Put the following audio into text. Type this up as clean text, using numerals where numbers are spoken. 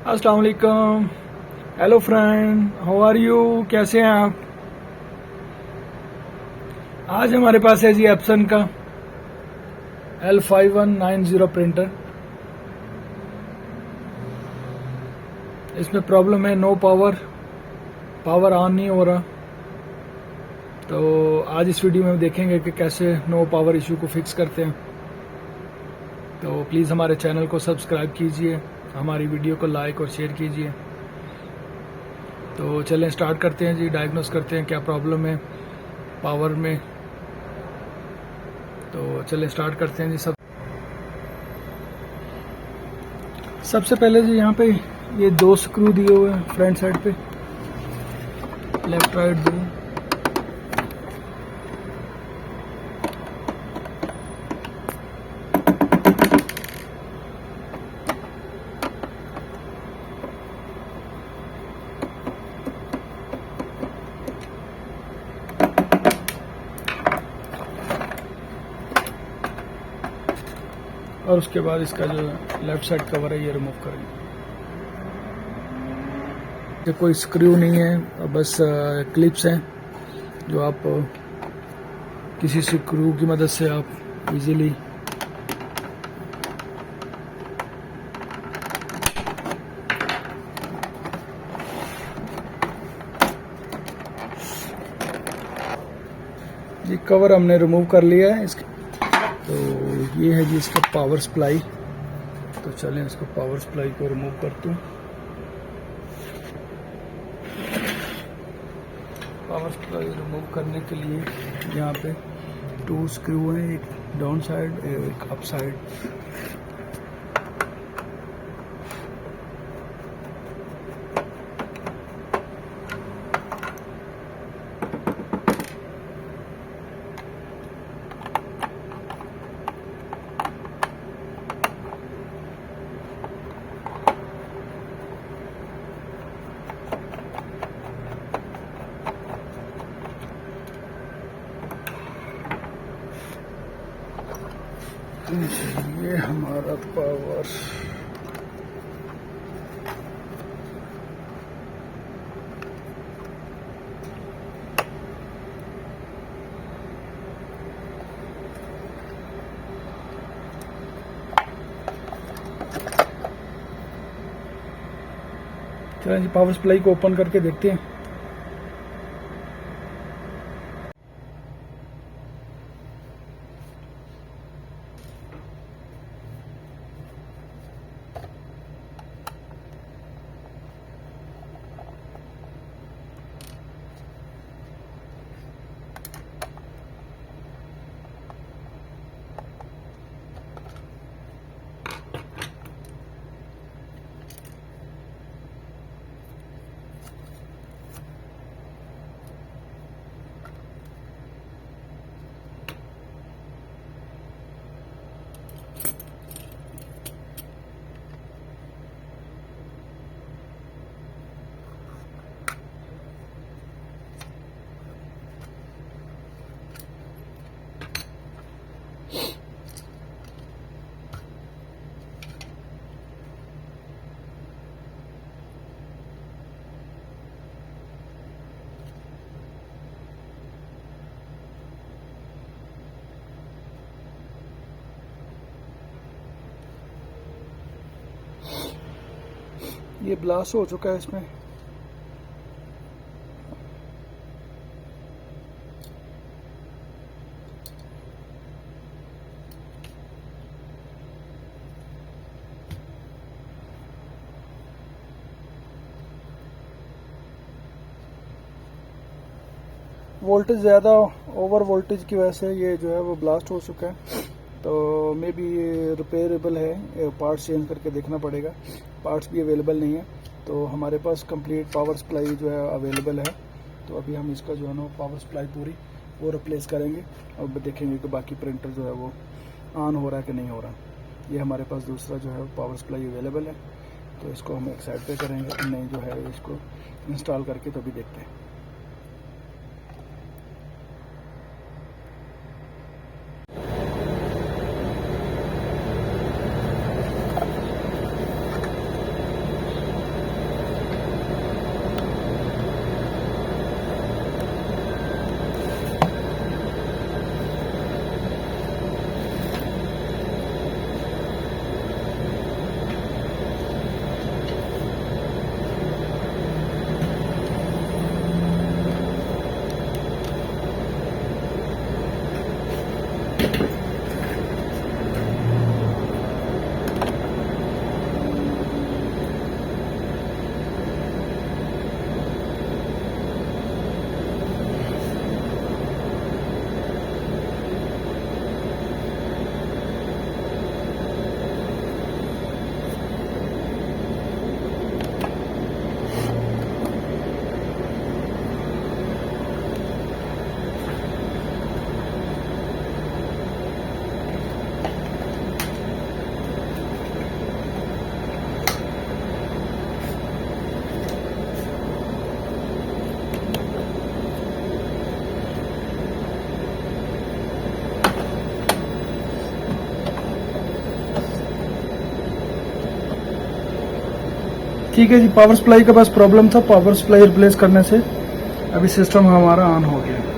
अस्सलाम वालेकुम। Hello friend, how are you? कैसे हैं आप? आज हमारे पास है जी एप्सन का L5190 प्रिंटर। इसमें प्रॉब्लम है नो पावर ऑन नहीं हो रहा। तो आज इस वीडियो में देखेंगे कि कैसे नो पावर इशू को फिक्स करते हैं। तो प्लीज़ हमारे चैनल को सब्सक्राइब कीजिए, हमारी वीडियो को लाइक और शेयर कीजिए। तो चलें स्टार्ट करते हैं जी, डायग्नोस करते हैं क्या प्रॉब्लम है पावर में। तो चलें स्टार्ट करते हैं जी। सबसे पहले जी यहाँ पे ये 2 स्क्रू दिए हुए हैं फ्रंट साइड पे, लेफ्ट राइट दो। और उसके बाद इसका जो लेफ्ट साइड कवर है ये रिमूव करेंगे। ये कोई स्क्रू नहीं है, बस क्लिप्स हैं जो आप किसी स्क्रू की मदद से आप इजीली ये कवर हमने रिमूव कर लिया है इसके। तो ये है जी इसका पावर सप्लाई। तो चलें इसको पावर सप्लाई को रिमूव करते हैं। पावर सप्लाई रिमूव करने के लिए यहाँ पे 2 स्क्रू हैं, एक डाउन साइड एक अप साइड। ये हमारा पावर चलें जी पावर सप्लाई को ओपन करके देखते हैं। ये ब्लास्ट हो चुका है इसमें। वोल्टेज ज़्यादा ओवर वोल्टेज की वजह से ये जो है वो ब्लास्ट हो चुका है। तो मे बी ये रिपेयरेबल है, पार्ट्स चेंज करके देखना पड़ेगा। पार्ट्स भी अवेलेबल नहीं है, तो हमारे पास कंप्लीट पावर सप्लाई जो है अवेलेबल है। तो अभी हम इसका जो है ना पावर सप्लाई पूरी वो रिप्लेस करेंगे और देखेंगे कि बाकी प्रिंटर जो है वो ऑन हो रहा है कि नहीं हो रहा। ये हमारे पास दूसरा जो है पावर सप्लाई अवेलेबल है, तो इसको हम एक साइड पे करेंगे, नहीं जो है इसको इंस्टॉल करके तो अभी देखते हैं। ठीक है जी, पावर सप्लाई का बस प्रॉब्लम था, पावर सप्लाई रिप्लेस करने से अभी सिस्टम हमारा ऑन हो गया।